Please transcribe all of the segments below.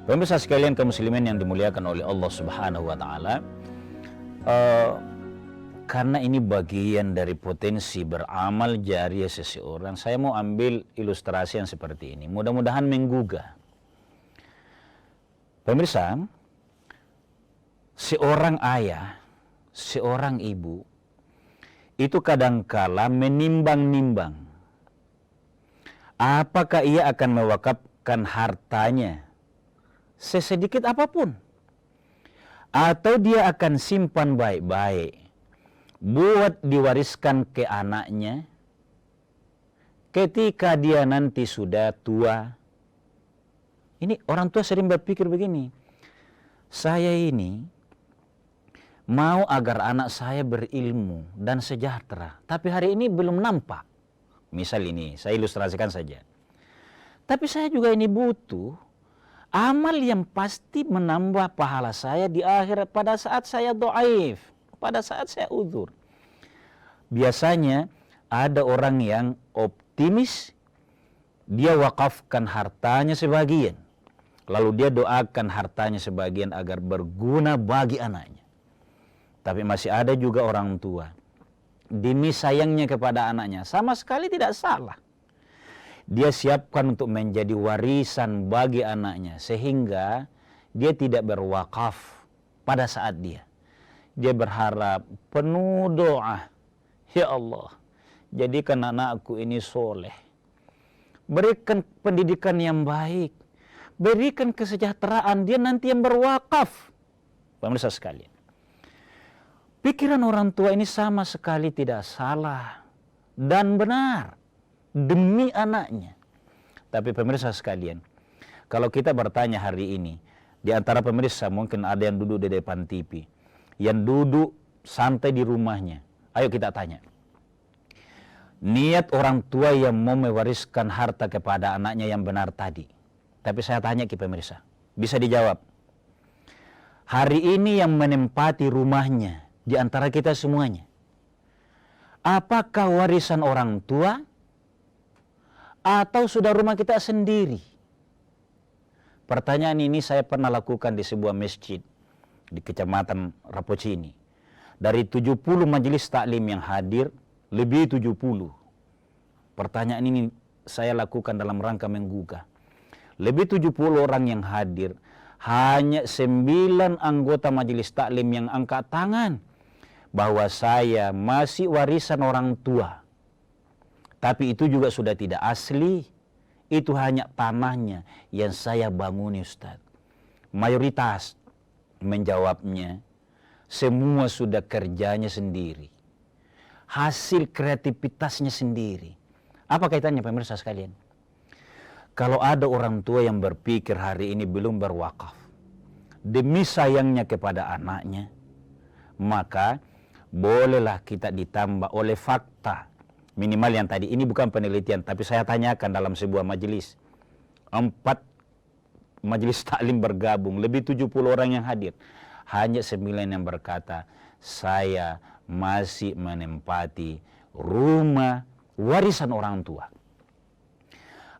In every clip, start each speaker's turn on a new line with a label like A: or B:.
A: Pemirsa sekalian kaum muslimin yang dimuliakan oleh Allah Subhanahu wa taala, karena ini bagian dari potensi beramal jariah seseorang, saya mau ambil ilustrasi yang seperti ini. Mudah-mudahan menggugah. Pemirsa, seorang ayah, seorang ibu itu kadangkala menimbang-nimbang apakah ia akan mewakafkan hartanya sesedikit apapun, atau dia akan simpan baik-baik buat diwariskan ke anaknya ketika dia nanti sudah tua. Ini orang tua sering berpikir begini, saya ini mau agar anak saya berilmu dan sejahtera, tapi hari ini belum nampak. Misal ini, saya ilustrasikan saja. Tapi saya juga ini butuh amal yang pasti menambah pahala saya di akhirat pada saat saya dhaif, pada saat saya uzur. Biasanya ada orang yang optimis, dia wakafkan hartanya sebagian, lalu dia doakan hartanya sebagian agar berguna bagi anaknya. Tapi masih ada juga orang tua, demi sayangnya kepada anaknya, sama sekali tidak salah, dia siapkan untuk menjadi warisan bagi anaknya, sehingga dia tidak berwakaf pada saat dia berharap penuh doa, ya Allah, jadikan anakku ini soleh, berikan pendidikan yang baik, berikan kesejahteraan, dia nanti yang berwakaf. Pemirsa sekalian, pikiran orang tua ini sama sekali tidak salah dan benar demi anaknya. Tapi pemirsa sekalian, kalau kita bertanya hari ini, di antara pemirsa mungkin ada yang duduk di depan TV, yang duduk santai di rumahnya. Ayo kita tanya, niat orang tua yang mau mewariskan harta kepada anaknya yang benar tadi. Tapi saya tanya ke pemirsa, bisa dijawab? Hari ini yang menempati rumahnya di antara kita semuanya, apakah warisan orang tua atau sudah rumah kita sendiri? Pertanyaan ini saya pernah lakukan di sebuah masjid di Kecamatan Rapocini. Dari 70 majelis taklim yang hadir, lebih 70. Pertanyaan ini saya lakukan dalam rangka menggugah. Lebih 70 orang yang hadir, hanya 9 anggota majelis taklim yang angkat tangan bahwa saya masih warisan orang tua. Tapi itu juga sudah tidak asli. Itu hanya tanahnya yang saya banguni, Ustaz. Mayoritas menjawabnya, semua sudah kerjanya sendiri, hasil kreativitasnya sendiri. Apa kaitannya pemirsa sekalian? Kalau ada orang tua yang berpikir hari ini belum berwakaf demi sayangnya kepada anaknya, maka bolehlah kita ditambah oleh fakta. Minimal yang tadi, ini bukan penelitian, tapi saya tanyakan dalam sebuah majelis. 4 majelis taklim bergabung, lebih 70 orang yang hadir. Hanya 9 yang berkata, saya masih menempati rumah warisan orang tua.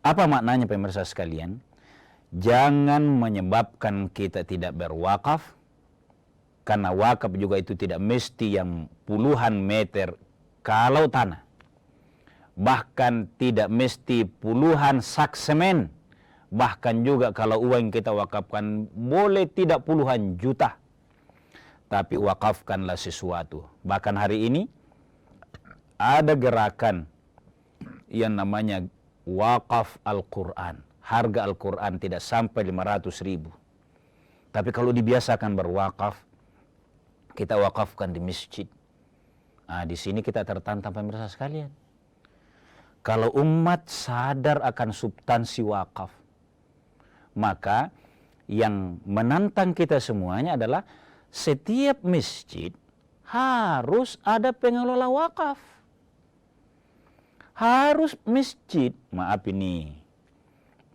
A: Apa maknanya pemirsa sekalian? Jangan menyebabkan kita tidak berwakaf, karena wakaf juga itu tidak mesti yang puluhan meter kalau tanah. Bahkan tidak mesti puluhan sak semen. Bahkan juga kalau uang kita wakafkan boleh tidak puluhan juta. Tapi wakafkanlah sesuatu. Bahkan hari ini ada gerakan yang namanya wakaf Al-Quran. Harga Al-Quran tidak sampai 500.000. Tapi kalau dibiasakan berwakaf, kita wakafkan di masjid. Nah, di sini kita tertantang pemirsa sekalian. Kalau umat sadar akan substansi wakaf, maka yang menantang kita semuanya adalah setiap masjid harus ada pengelola wakaf. Harus masjid, maaf ini,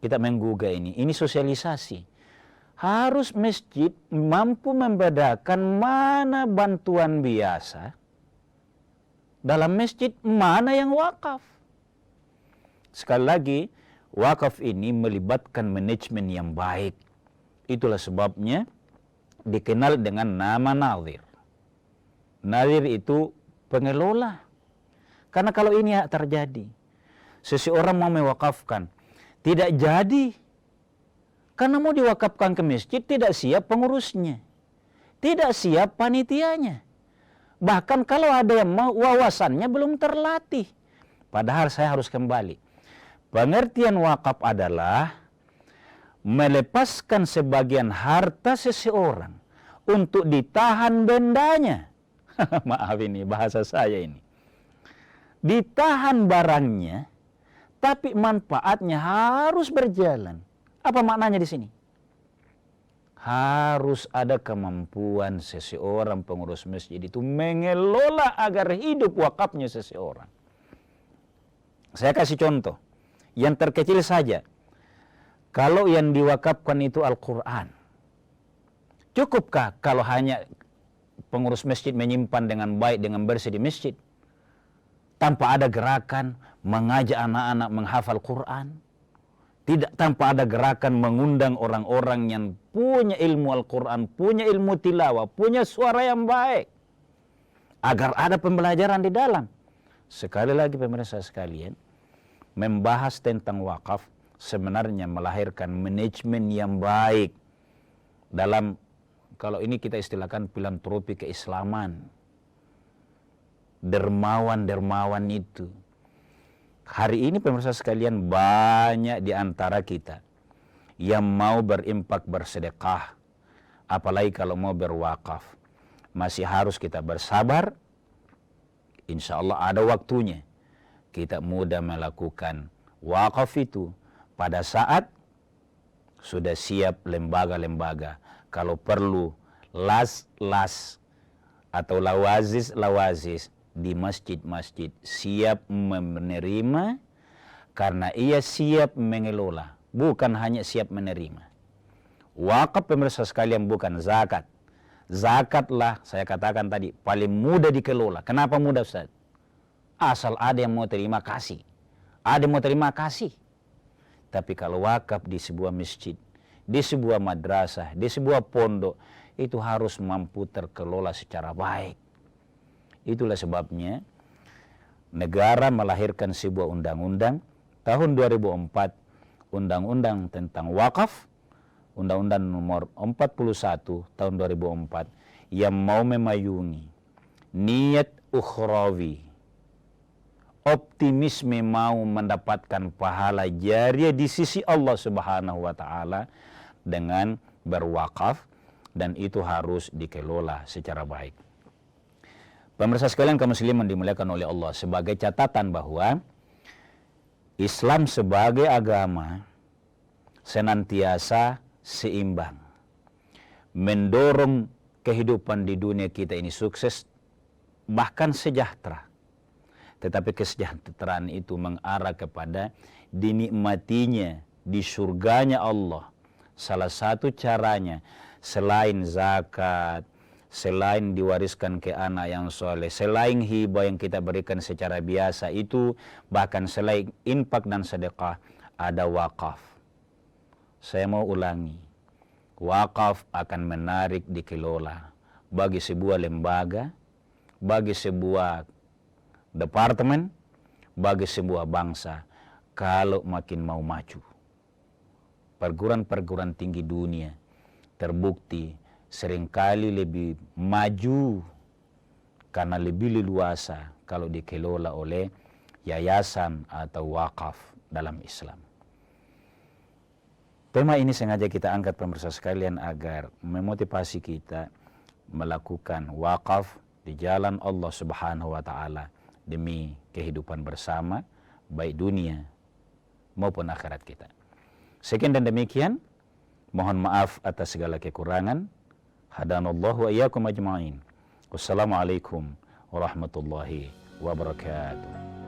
A: kita menggugah ini sosialisasi. Harus masjid mampu membedakan mana bantuan biasa dalam masjid, mana yang wakaf. Sekali lagi, wakaf ini melibatkan manajemen yang baik. Itulah sebabnya dikenal dengan nama nadhir. Nadhir itu pengelola. Karena kalau ini terjadi, seseorang mau mewakafkan, tidak jadi. Karena mau diwakafkan ke masjid, tidak siap pengurusnya. Tidak siap panitianya. Bahkan kalau ada yang mau, wawasannya belum terlatih. Padahal saya harus kembali. Pengertian wakaf adalah melepaskan sebagian harta seseorang untuk ditahan bendanya. Maaf ini bahasa saya ini. Ditahan barangnya, tapi manfaatnya harus berjalan. Apa maknanya di sini? Harus ada kemampuan seseorang pengurus masjid itu mengelola agar hidup wakafnya seseorang. Saya kasih contoh. Yang terkecil saja. Kalau yang diwakafkan itu Al-Quran. Cukupkah kalau hanya pengurus masjid menyimpan dengan baik, dengan bersih di masjid? Tanpa ada gerakan mengajak anak-anak menghafal Quran. Tidak tanpa ada gerakan mengundang orang-orang yang punya ilmu Al-Quran, punya ilmu tilawah, punya suara yang baik. Agar ada pembelajaran di dalam. Sekali lagi pemirsa sekalian, membahas tentang wakaf sebenarnya melahirkan manajemen yang baik. Dalam, kalau ini kita istilahkan filantropi keislaman. Dermawan-dermawan itu. Hari ini pemirsa sekalian banyak di antara kita yang mau berimpak bersedekah, apalagi kalau mau berwakaf. Masih harus kita bersabar, insya Allah ada waktunya. Kita mudah melakukan wakaf itu pada saat sudah siap lembaga-lembaga. Kalau perlu las-las atau lawazis di masjid-masjid siap menerima karena ia siap mengelola, bukan hanya siap menerima. Wakaf pemirsa sekalian bukan zakat. Zakatlah saya katakan tadi paling mudah dikelola. Kenapa mudah Ustaz? Asal ada yang mau terima kasih. Ada yang mau terima kasih. Tapi kalau wakaf di sebuah masjid, di sebuah madrasah, di sebuah pondok, itu harus mampu terkelola secara baik. Itulah sebabnya negara melahirkan sebuah undang-undang tahun 2004, undang-undang tentang wakaf, undang-undang nomor 41 tahun 2004 yang mau memayungi niat ukhrawi, optimisme mau mendapatkan pahala jariah di sisi Allah Subhanahu wa taala dengan berwakaf, dan itu harus dikelola secara baik. Pemirsa sekalian kaum muslimin dimuliakan oleh Allah, sebagai catatan bahwa Islam sebagai agama senantiasa seimbang, mendorong kehidupan di dunia kita ini sukses, bahkan sejahtera. Tetapi kesejahteraan itu mengarah kepada dinikmatinya di surganya Allah. Salah satu caranya selain zakat, selain diwariskan ke anak yang soleh, selain hibah yang kita berikan secara biasa itu, bahkan selain infak dan sedekah, ada wakaf. Saya mau ulangi, wakaf akan menarik dikelola bagi sebuah lembaga, bagi sebuah departemen, bagi sebuah bangsa, kalau makin mau maju. Perguruan-perguruan tinggi dunia terbukti seringkali lebih maju karena lebih leluasa kalau dikelola oleh yayasan atau wakaf dalam Islam. Tema ini sengaja kita angkat pemirsa sekalian agar memotivasi kita melakukan wakaf di jalan Allah Subhanahu wa taala demi kehidupan bersama baik dunia maupun akhirat kita. Sekian dan demikian, mohon maaf atas segala kekurangan. Hadanallahu wa iyyakum ajma'in. Wassalamualaikum warahmatullahi wabarakatuh.